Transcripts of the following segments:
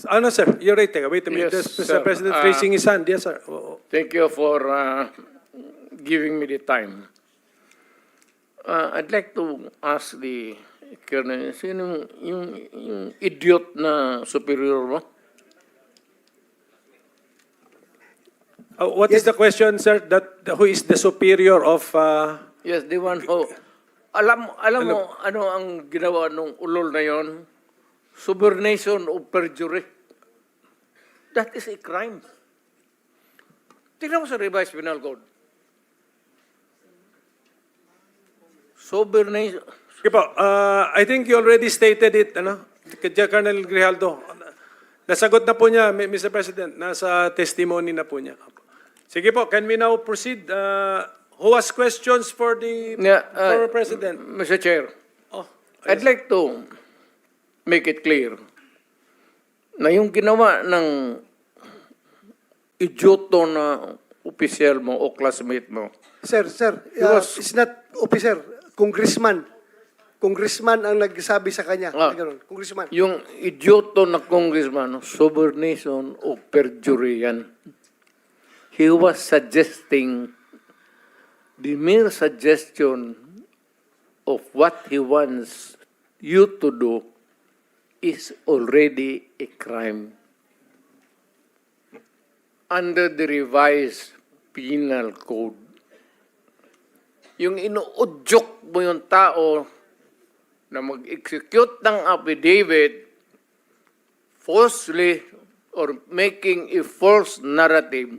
Ano, sir? You're right. Wait a minute. Yes, Mr. sir. President raising his hand. Yes, sir. Thank you for giving me the time. I'd like to ask the Colonel, sino yung idiot na superior mo? What is the question, sir? Who is the superior of... Yes, the one who... Alam mo ano ang ginawa nung ulol na yon? Subornation of perjury. That is a crime. Tingnan mo sa revised penal code. Subornation. Sige po, I think you already stated it, ano? Colonel Grijaldo. Nasagot na po niya, Mr. President. Nasa testimony na po niya. Sige po, can we now proceed? Who has questions for the former President? Mr. Chair, Oh, I'd like to make it clear na yung ginawa ng idioto na opisyal mo o classmate mo. Sir, it's not officer, congressman. Congressman ang nagsabi sa kanya. Ganun, congressman. Yung idioto na congressman, subornation o perjury yan. He was suggesting, the mere suggestion of what he wants you to do is already a crime. Under the revised penal code, yung inuudyok mo yung tao na mag-execute ng affidavit falsely or making a false narrative,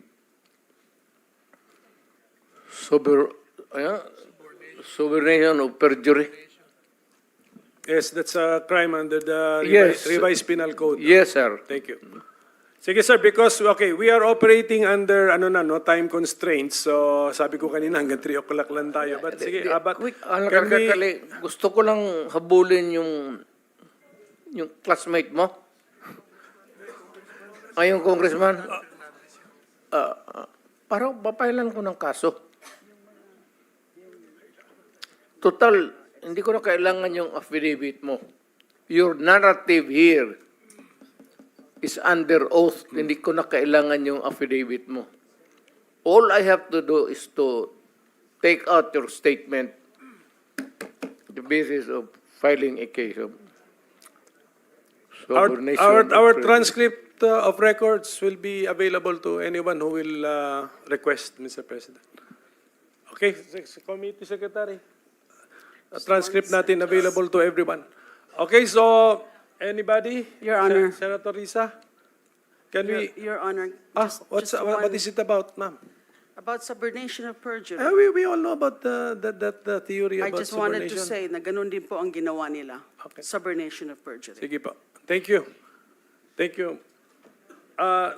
subornation of perjury. yes, that's a crime under the Yes. revised penal code. Yes, sir. Thank you. Sige, sir, because, okay, we are operating under, time constraints. So, sabi ko kanina, hanggang 3 o'clock lang tayo. But, sige, but, Quick, can we... gusto ko lang habulin yung classmate mo. Ay, yung congressman. Parang papailan ko ng kaso. Total, hindi ko na kailangan yung affidavit mo. Your narrative here is under oath. Hindi ko na kailangan yung affidavit mo. All I have to do is to take out your statement, the basis of filing a case of subornation. Our transcript of records will be available to anyone who will request, Mr. President. Okay, Committee Secretary. A transcript natin available to everyone. Okay, so anybody? Your Honor. Senator Risa? Can we... Your Honor, what is it about, ma'am? about subordination of perjury. We all know about the theory I about just wanted to subordination. say na ganun din po ang ginawa nila. Okay. Subordination of perjury. Sige po. Thank you. Thank you.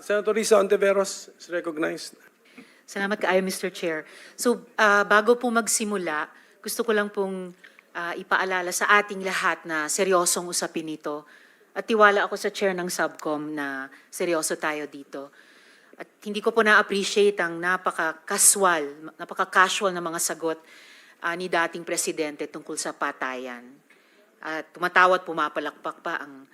Senator Risa Ontiveros is recognized. Salamat kaayo, Mr. Chair. So, bago po magsimula, gusto ko lang pong ipaalala sa ating lahat na seryosong usapin ito. At tiwala ako sa chair ng subcom na seryoso tayo dito. At hindi ko po na-appreciate ang napaka-casual na mga sagot ni dating presidente tungkol sa patayan. At tumatawa at pumapalakpak pa ang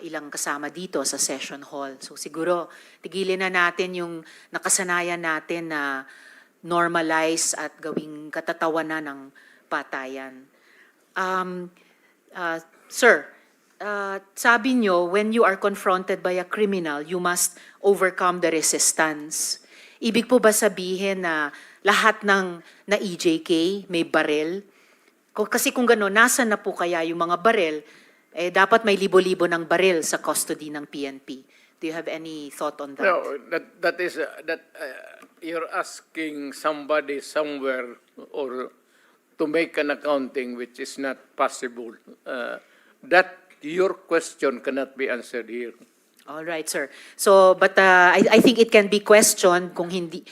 ilang kasama dito sa session hall. So siguro, tigilin na natin yung nakasanayan natin na normalize at gawing katatawanan ng patayan. Sir, sabi nyo, when you are confronted by a criminal, you must overcome the resistance. Ibig po ba sabihin na lahat ng na-EJK may barel? Kasi kung gano'n, nasa na po kaya yung mga barel? Dapat may libo-libo ng barel sa custody ng PNP. Do you have any thought on that? No, that is you're asking somebody somewhere or to make an accounting which is not possible. That your question cannot be answered here. All right, sir. So, but I think it can be questioned kung hindi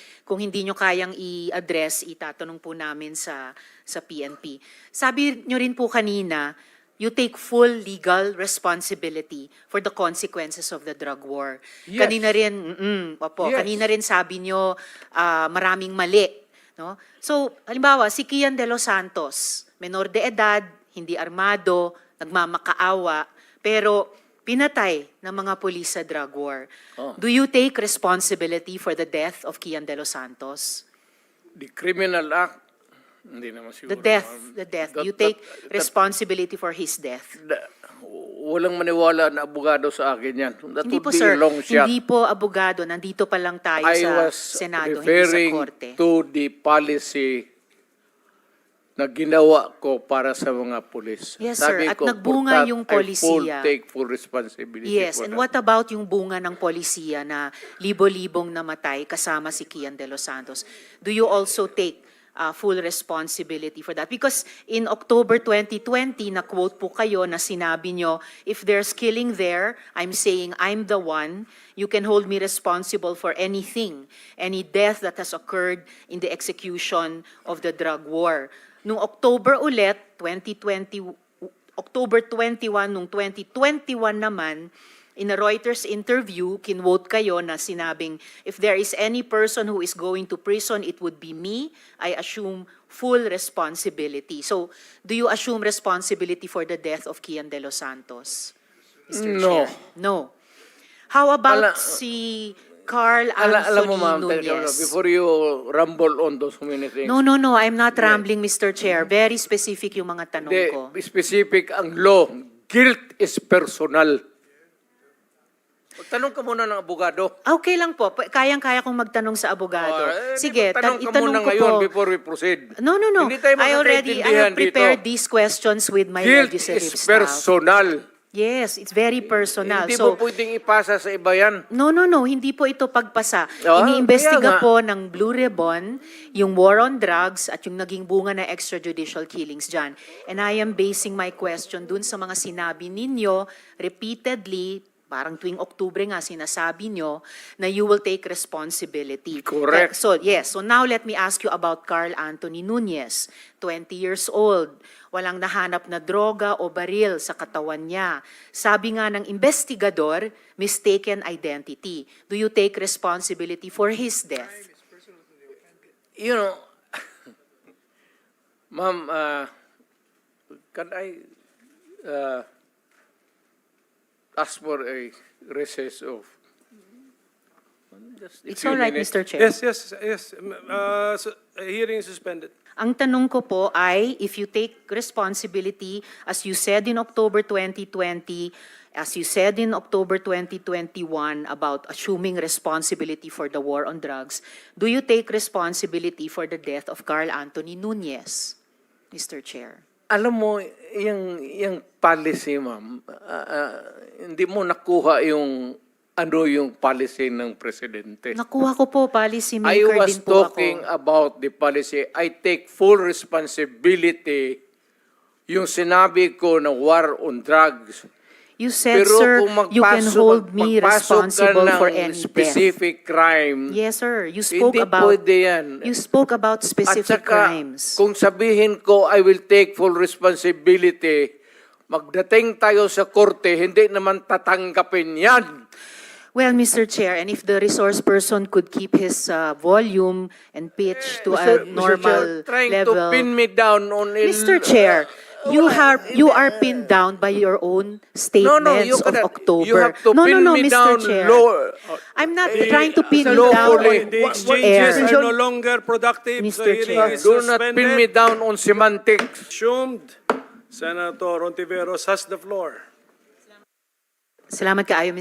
nyo kayang i-address, itatanong po namin sa PNP. Sabi nyo rin po kanina, you take full legal responsibility for the consequences of the drug war. Yes. Kanina rin, Yes. kanina rin sabi nyo maraming mali. No? So, halimbawa, si Kian de los Santos, menor de edad, hindi armado, nagmamakaawa, pero pinatay ng mga pulis sa drug war. Oh. Do you take responsibility for the death of Kian De Los Santos? The Criminal Act, hindi naman siguro. The death. You take responsibility for his death. Walang maniwala na abogado sa akin yan. That Hindi would po, be sir. a long shot. Hindi po abogado. Nandito pa lang tayo I sa was Senado, hindi sa referring Korte. to the policy na ginawa ko para sa mga pulis. Yes, sir. Sabi At ko, nagbunga for that, yung I polisiya. take full responsibility Yes, for and that. what about yung bunga ng polisiya na libo-libong namatay kasama si Kian De Los Santos? Do you also take full responsibility for that? Because in October 2020, na-quote po kayo na sinabi nyo, if there's killing there, I'm saying I'm the one. You can hold me responsible for anything, any death that has occurred in the execution of the drug war. Nung October ulit, October 21, nung 2021 naman, in a Reuters interview, kinwote kayo na sinabing, if there is any person who is going to prison, it would be me. I assume full responsibility. So, do you assume responsibility for the death of Kian De Los Santos, Mr. No. Chair? No. How about Ala- si Carl Alam mo, ma'am, Anthony Nunez? before you rumble on those many things, No, I'm not rambling, Mr. Chair. Very specific yung mga tanong ko. the specific ang law, guilt is personal. Tanong ka muna ng abogado. Okay lang po. Kayang-kaya kong magtanong sa abogado. Sige, tanong ka itanong muna ko ngayon po. before we proceed. No. Hindi tayo I magkakaintindihan have prepared dito. these questions with my Guilt legislative is staff. personal. Yes, it's very personal. Hindi So, mo pwedeng ipasa sa iba yan. no, hindi po ito pagpasa. Ah, Iniimbestiga kaya nga. po ng Blue Ribbon yung war on drugs at yung naging bunga na extrajudicial killings dyan. And I am basing my question dun sa mga sinabi ninyo repeatedly, parang tuwing Oktubre nga sinasabi nyo, na you will take responsibility. Correct. So now let me ask you about Carl Anthony Nunez, 20 years old. Walang nahanap na droga o baril sa katawan niya. Sabi nga ng investigador, mistaken identity. Do you take responsibility for his death? You know, ma'am, can I ask for a recess of just a It's few all right, minutes? Mr. Chair. Yes. Hearing is suspended. Ang tanong ko po ay, if you take responsibility, as you said in October 2020, as you said in October 2021 about assuming responsibility for the war on drugs, do you take responsibility for the death of Carl Anthony Nunez, Mr. Chair? Alam mo, yung policy, ma'am, hindi mo nakuha yung yung policy ng presidente. Nakuha ko po, policy I maker was din po talking ako. about the policy. I take full responsibility yung sinabi ko na war on drugs. You said, Pero sir, kung you can hold me responsible for any death. specific crime, Yes, sir. You spoke hindi about pwede yan. you spoke about At specific saka, crimes. kung sabihin ko, I will take full responsibility, magdating tayo sa korte, hindi naman tatanggapin yan. Well, Mr. Chair, and if the resource person could keep his volume and pitch to a normal Trying level. to pin me down on Mr. Chair, you are pinned down by your own statements you of cannot. October. You have to pin me Mr. down Chair. I'm not trying to pin you down lawfully. on The air. exchanges are no longer productive. So Mr. hearing Chair. is Do not pin me suspended. down on semantics. Assumed. Senator Ontiveros has the floor. Salamat kaayo, Mr.